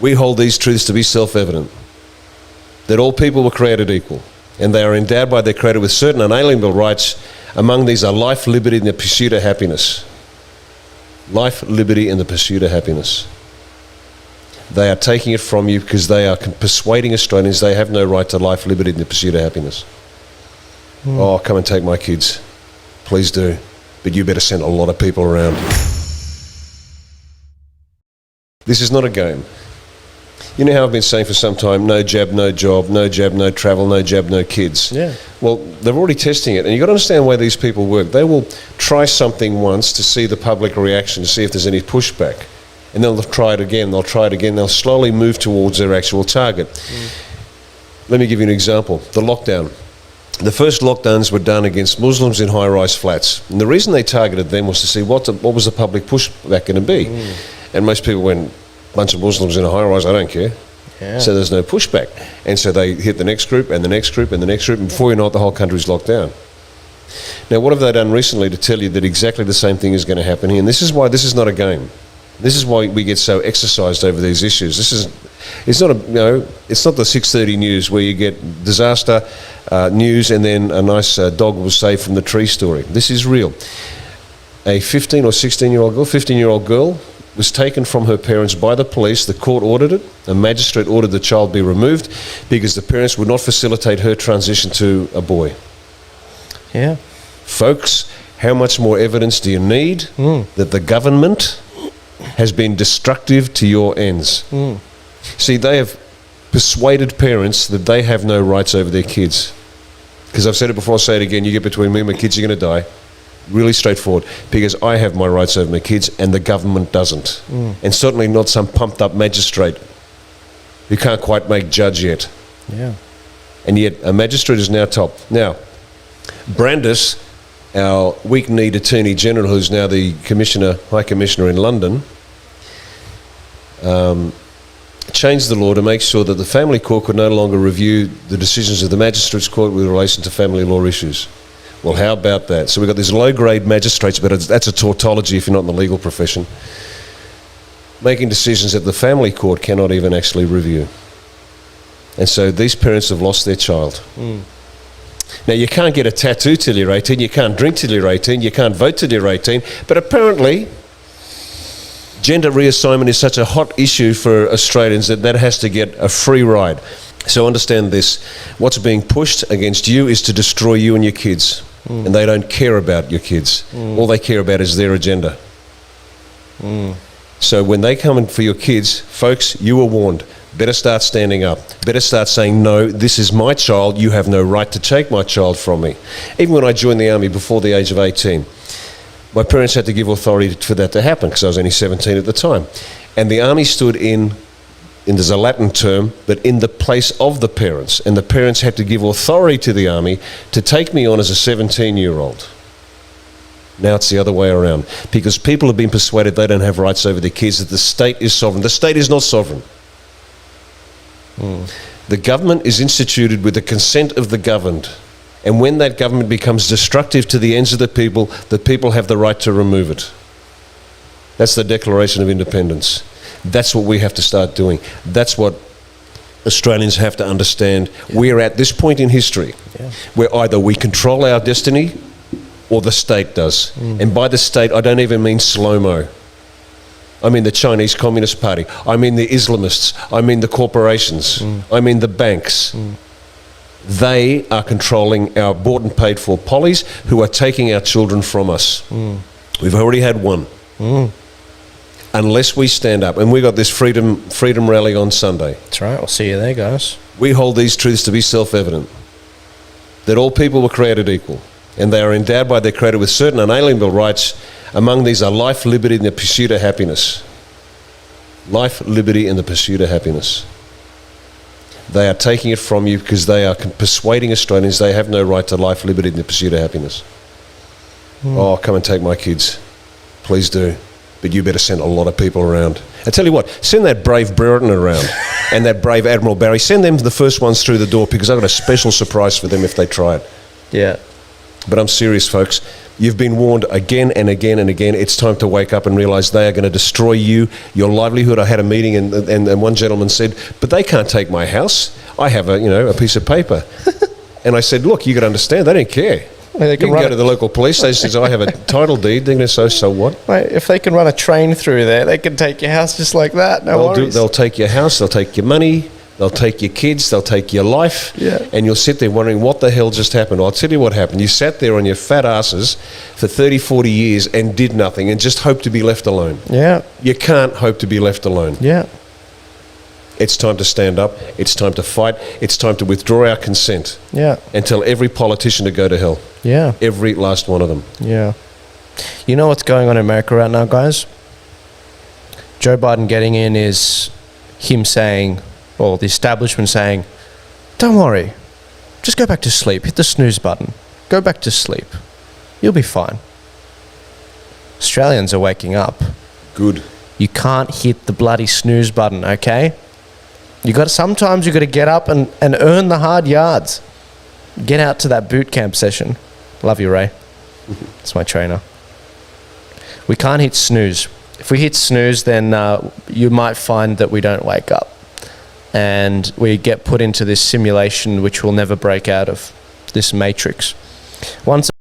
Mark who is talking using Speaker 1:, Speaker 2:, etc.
Speaker 1: We hold these truths to be self-evident, that all people were created equal, and they are endowed by their Creator with certain unalienable rights. Among these are life, liberty, and the pursuit of happiness. Life, liberty, and the pursuit of happiness. They are taking it from you because they are persuading Australians they have no right to life, liberty, and the pursuit of happiness. Oh, come and take my kids. Please do. But you better send a lot of people around. This is not a game. You know how I've been saying for some time, no jab, no job, no jab, no travel, no jab, no kids.
Speaker 2: Yeah.
Speaker 1: Well, they're already testing it, and you've got to understand the way these people work. They will try something once to see the public reaction, to see if there's any pushback. And then they'll try it again, they'll try it again, they'll slowly move towards their actual target. Let me give you an example. The lockdown. The first lockdowns were done against Muslims in high-rise flats. And the reason they targeted them was to see what was the public pushback going to be. And most people went, bunch of Muslims in a high-rise, I don't care.
Speaker 2: Yeah.
Speaker 1: So there's no pushback. And so they hit the next group and the next group and the next group, and before you know it, the whole country's locked down. Now, what have they done recently to tell you that exactly the same thing is going to happen here? And this is why this is not a game. This is why we get so exercised over these issues. It's not it's not the 6:30 news where you get disaster news and then a nice dog was saved from the tree story. This is real. A 15 or 15-year-old girl was taken from her parents by the police. The court ordered it. A magistrate ordered the child be removed because the parents would not facilitate her transition to a boy.
Speaker 2: Yeah.
Speaker 1: Folks, how much more evidence do you need that the government has been destructive to your ends? See, they have persuaded parents that they have no rights over their kids. Because I've said it before, I'll say it again, you get between me and my kids, you're going to die. Really straightforward. Because I have my rights over my kids and the government doesn't. And certainly not some pumped up magistrate who can't quite make judge yet.
Speaker 2: Yeah.
Speaker 1: And yet a magistrate is now top. Now, Brandis, our weak-kneed Attorney General, who's now the High Commissioner in London, changed the law to make sure that the family court could no longer review the decisions of the magistrates court with relation to family law issues. Well, how about that? So we've got these low-grade magistrates, but that's a tautology if you're not in the legal profession, making decisions that the family court cannot even actually review. And so these parents have lost their child. Now, you can't get a tattoo till you're 18, you can't drink till you're 18, you can't vote till you're 18, but apparently gender reassignment is such a hot issue for Australians that has to get a free ride. So understand this, what's being pushed against you is to destroy you and your kids, and they don't care about your kids. All they care about is their agenda. So when they come in for your kids, folks, you were warned. Better start standing up. Better start saying, no, this is my child. You have no right to take my child from me. Even when I joined the army before the age of 18, my parents had to give authority for that to happen because I was only 17 at the time. And the army stood in there's a Latin term, but in the place of the parents. And the parents had to give authority to the army to take me on as a 17-year-old. Now it's the other way around. Because people have been persuaded they don't have rights over their kids, that the state is sovereign. The state is not sovereign. The government is instituted with the consent of the governed. And when that government becomes destructive to the ends of the people have the right to remove it. That's the Declaration of Independence. That's what we have to start doing. That's what Australians have to understand. We're at this point in history where either we control our destiny or the state does. And by the state, I don't even mean Slomo. I mean the Chinese Communist Party. I mean the Islamists. I mean the corporations. I mean the banks. They are controlling our bought and paid for pollies who are taking our children from us. We've already had one. Unless we stand up, and we got this freedom rally on Sunday.
Speaker 2: That's right, I'll see you there, guys.
Speaker 1: We hold these truths to be self-evident, that all people were created equal, and they are endowed by their Creator with certain unalienable rights. Among these are life, liberty, and the pursuit of happiness. Life, liberty, and the pursuit of happiness. They are taking it from you because they are persuading Australians they have no right to life, liberty, and the pursuit of happiness. Oh, come and take my kids. Please do. But you better send a lot of people around. I tell you what, send that brave Brereton around and that brave Admiral Barry. Send them the first ones through the door because I've got a special surprise for them if they try it.
Speaker 2: Yeah.
Speaker 1: But I'm serious, folks. You've been warned again and again and again. It's time to wake up and realise they are going to destroy you, your livelihood. I had a meeting and one gentleman said, but they can't take my house. I have a piece of paper. And I said, look, you got to understand, they don't care.
Speaker 2: They
Speaker 1: You can go to the local police station and say, I have a title deed. They're going to say, so what?
Speaker 2: Mate, if they can run a train through there, they can take your house just like that. No worries.
Speaker 1: They'll take your house, they'll take your money, they'll take your kids, they'll take your life.
Speaker 2: Yeah.
Speaker 1: And you'll sit there wondering, what the hell just happened? I'll tell you what happened. You sat there on your fat asses for 30, 40 years and did nothing and just hoped to be left alone.
Speaker 2: Yeah.
Speaker 1: You can't hope to be left alone.
Speaker 2: Yeah.
Speaker 1: It's time to stand up. It's time to fight. It's time to withdraw our consent
Speaker 2: Yeah.
Speaker 1: and tell every politician to go to hell.
Speaker 2: Yeah.
Speaker 1: Every last one of them.
Speaker 2: Yeah. You know what's going on in America right now, guys? Joe Biden getting in is him saying, or the establishment saying, don't worry, just go back to sleep. Hit the snooze button. Go back to sleep. You'll be fine. Australians are waking up.
Speaker 1: Good.
Speaker 2: You can't hit the bloody snooze button, okay? Sometimes you got to get up and earn the hard yards. Get out to that boot camp session. Love you, Ray. It's my trainer. We can't hit snooze. If we hit snooze, then you might find that we don't wake up. And we get put into this simulation which will never break out of, this matrix. Once